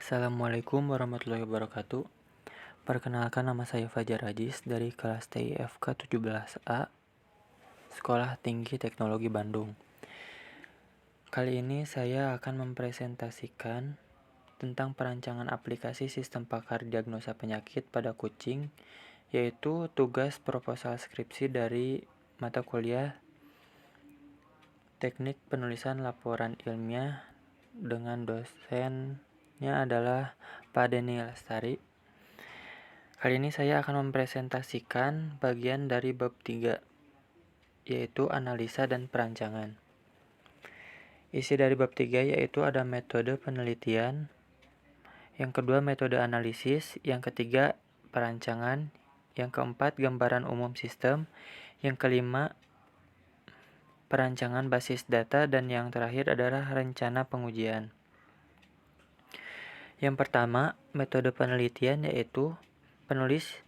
Assalamualaikum warahmatullahi wabarakatuh. Perkenalkan, nama saya Fajar Ajis dari kelas TIFK 17A, Sekolah Tinggi Teknologi Bandung. Kali ini saya akan mempresentasikan tentang perancangan aplikasi sistem pakar diagnosa penyakit pada kucing, yaitu tugas proposal skripsi dari mata kuliah Teknik Penulisan Laporan Ilmiah dengan dosennya adalah Pak Denny Lestari. Kali ini saya akan mempresentasikan bagian dari bab 3, yaitu analisa dan perancangan. Isi dari bab 3 yaitu ada metode penelitian, yang kedua metode analisis, yang ketiga perancangan, yang keempat gambaran umum sistem, yang kelima perancangan basis data, dan yang terakhir adalah rencana pengujian. Yang pertama, metode penelitian yaitu penulis.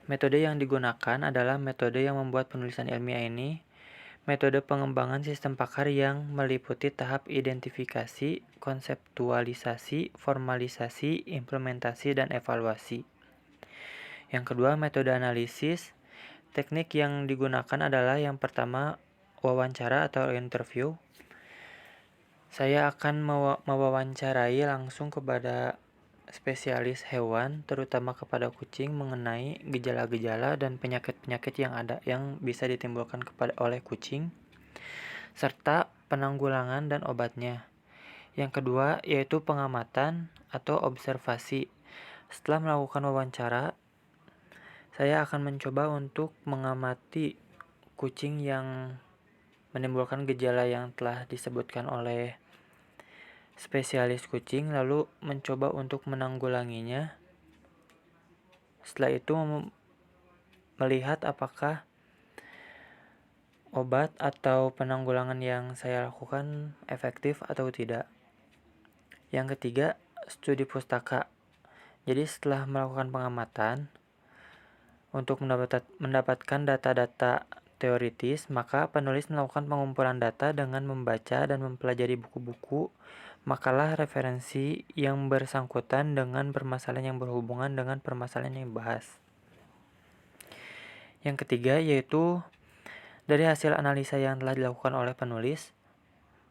Metode yang digunakan adalah metode yang membuat penulisan ilmiah ini metode pengembangan sistem pakar yang meliputi tahap identifikasi, konseptualisasi, formalisasi, implementasi, dan evaluasi. Yang kedua, metode analisis. Teknik yang digunakan adalah yang pertama, wawancara atau interview. Saya akan mewawancarai langsung kepada spesialis hewan, terutama kepada kucing, mengenai gejala-gejala dan penyakit-penyakit yang bisa ditimbulkan oleh kucing, serta penanggulangan dan obatnya. Yang kedua yaitu pengamatan atau observasi. Setelah melakukan wawancara, saya akan mencoba untuk mengamati kucing yang menimbulkan gejala yang telah disebutkan oleh spesialis kucing, lalu mencoba untuk menanggulanginya. Setelah itu melihat apakah obat atau penanggulangan yang saya lakukan efektif atau tidak. Yang ketiga, studi pustaka. Jadi setelah melakukan pengamatan untuk mendapatkan data-data teoritis, maka penulis melakukan pengumpulan data dengan membaca dan mempelajari buku-buku, makalah referensi yang bersangkutan dengan permasalahan yang berhubungan dengan permasalahan yang dibahas. Yang ketiga yaitu dari hasil analisa yang telah dilakukan oleh penulis,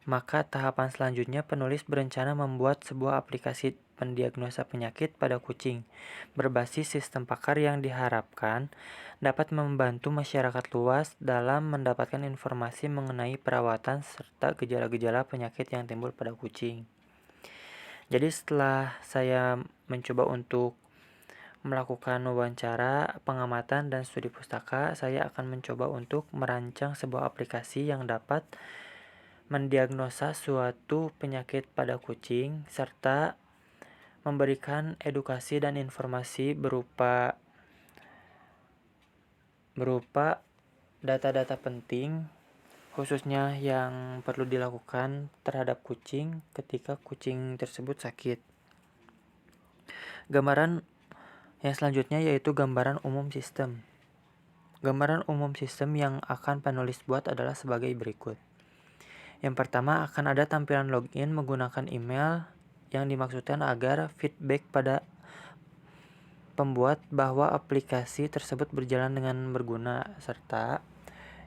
maka tahapan selanjutnya penulis berencana membuat sebuah aplikasi pendiagnosa penyakit pada kucing berbasis sistem pakar yang diharapkan dapat membantu masyarakat luas dalam mendapatkan informasi mengenai perawatan serta gejala-gejala penyakit yang timbul pada kucing. Jadi setelah saya mencoba untuk melakukan wawancara, pengamatan, dan studi pustaka, saya akan mencoba untuk merancang sebuah aplikasi yang dapat mendiagnosa suatu penyakit pada kucing serta memberikan edukasi dan informasi berupa data-data penting, khususnya yang perlu dilakukan terhadap kucing ketika kucing tersebut sakit. Gambaran yang selanjutnya yaitu gambaran umum sistem. Gambaran umum sistem yang akan penulis buat adalah sebagai berikut. Yang pertama, akan ada tampilan login menggunakan email yang dimaksudkan agar feedback pada pembuat bahwa aplikasi tersebut berjalan dengan berguna, serta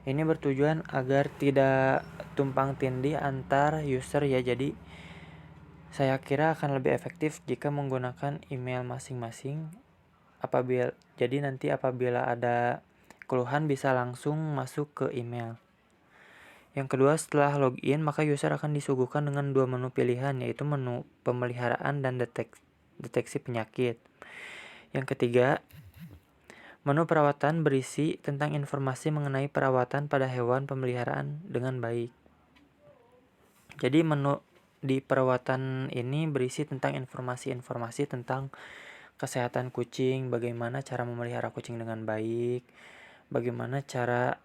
ini bertujuan agar tidak tumpang tindih antar user ya. Jadi saya kira akan lebih efektif jika menggunakan email masing-masing. Nanti apabila ada keluhan bisa langsung masuk ke email. Yang kedua, setelah login, maka user akan disuguhkan dengan dua menu pilihan, yaitu menu pemeliharaan dan deteksi penyakit. Yang ketiga, menu perawatan berisi tentang informasi mengenai perawatan pada hewan pemeliharaan dengan baik. Jadi menu di perawatan ini berisi tentang informasi-informasi tentang kesehatan kucing, bagaimana cara memelihara kucing dengan baik, bagaimana cara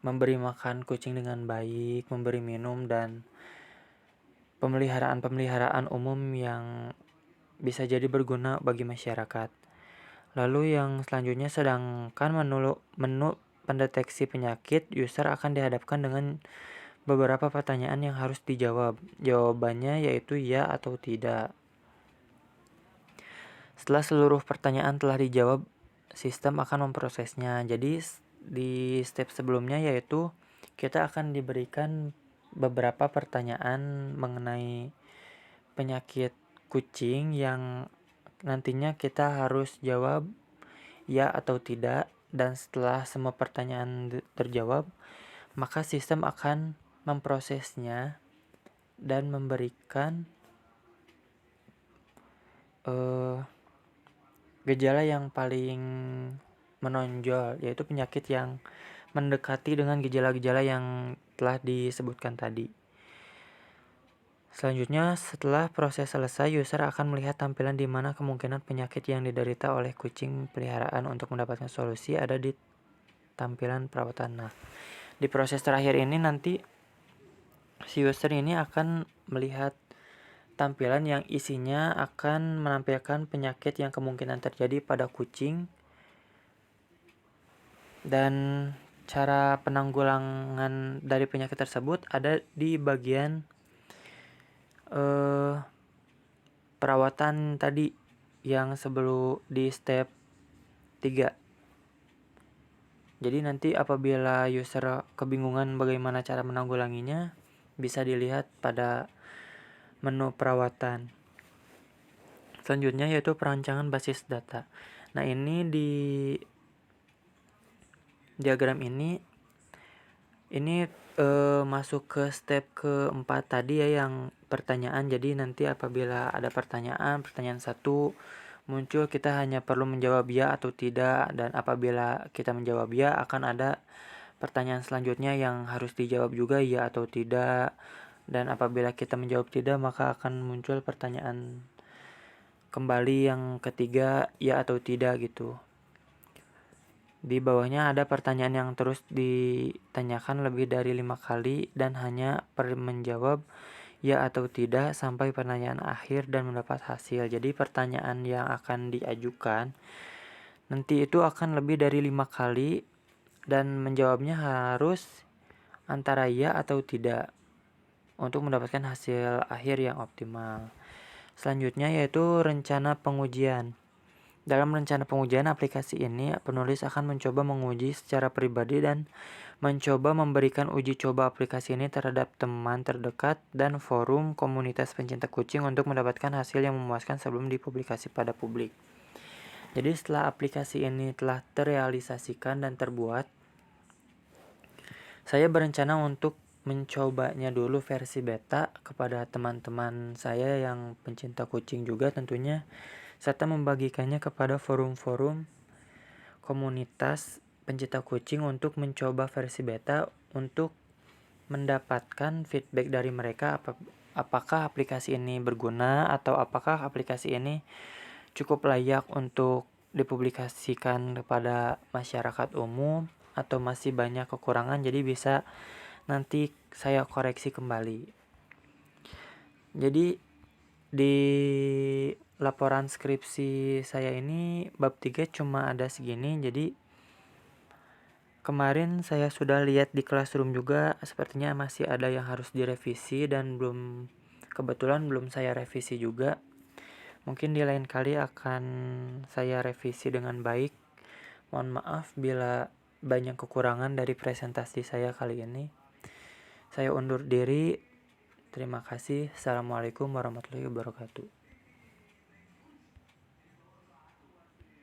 memberi makan kucing dengan baik, memberi minum, dan pemeliharaan umum yang bisa jadi berguna bagi masyarakat. Lalu yang selanjutnya, sedangkan menu pendeteksi penyakit, user akan dihadapkan dengan beberapa pertanyaan yang harus dijawab. Jawabannya yaitu ya atau tidak. Setelah seluruh pertanyaan telah dijawab, sistem akan memprosesnya. Jadi di step sebelumnya yaitu kita akan diberikan beberapa pertanyaan mengenai penyakit kucing yang nantinya kita harus jawab ya atau tidak, dan setelah semua pertanyaan terjawab, maka sistem akan memprosesnya dan memberikan gejala yang paling menonjol, yaitu penyakit yang mendekati dengan gejala-gejala yang telah disebutkan tadi. Selanjutnya, setelah proses selesai, user akan melihat tampilan di mana kemungkinan penyakit yang diderita oleh kucing peliharaan. Untuk mendapatkan solusi ada di tampilan perawatan. Nah, di proses terakhir ini nanti si user ini akan melihat tampilan yang isinya akan menampilkan penyakit yang kemungkinan terjadi pada kucing dan cara penanggulangan dari penyakit tersebut ada di bagian perawatan tadi yang sebelum di step 3. Jadi nanti apabila user kebingungan bagaimana cara menanggulanginya, bisa dilihat pada menu perawatan. Selanjutnya yaitu perancangan basis data. Nah, ini di diagram ini masuk ke step keempat tadi ya, yang pertanyaan. Jadi nanti apabila ada pertanyaan 1 muncul, kita hanya perlu menjawab ya atau tidak, dan apabila kita menjawab ya akan ada pertanyaan selanjutnya yang harus dijawab juga ya atau tidak, dan apabila kita menjawab tidak maka akan muncul pertanyaan kembali yang ketiga ya atau tidak gitu. Di bawahnya ada pertanyaan yang terus ditanyakan lebih dari 5 kali dan hanya menjawab ya atau tidak sampai pertanyaan akhir dan mendapat hasil. Jadi pertanyaan yang akan diajukan nanti itu akan lebih dari 5 kali dan menjawabnya harus antara ya atau tidak untuk mendapatkan hasil akhir yang optimal. Selanjutnya yaitu rencana pengujian. Dalam rencana pengujian aplikasi ini, penulis akan mencoba menguji secara pribadi dan mencoba memberikan uji coba aplikasi ini terhadap teman terdekat dan forum komunitas pencinta kucing untuk mendapatkan hasil yang memuaskan sebelum dipublikasi pada publik. Jadi setelah aplikasi ini telah terrealisasikan dan terbuat, saya berencana untuk mencobanya dulu versi beta kepada teman-teman saya yang pencinta kucing juga tentunya, serta membagikannya kepada forum-forum komunitas pencinta kucing untuk mencoba versi beta untuk mendapatkan feedback dari mereka apakah aplikasi ini berguna atau apakah aplikasi ini cukup layak untuk dipublikasikan kepada masyarakat umum atau masih banyak kekurangan, jadi bisa nanti saya koreksi kembali. Jadi di laporan skripsi saya ini bab 3 cuma ada segini. Jadi kemarin saya sudah lihat di Classroom juga sepertinya masih ada yang harus direvisi dan kebetulan belum saya revisi juga. Mungkin di lain kali akan saya revisi dengan baik. Mohon maaf bila banyak kekurangan dari presentasi saya kali ini. Saya undur diri. Terima kasih. Assalamualaikum warahmatullahi wabarakatuh.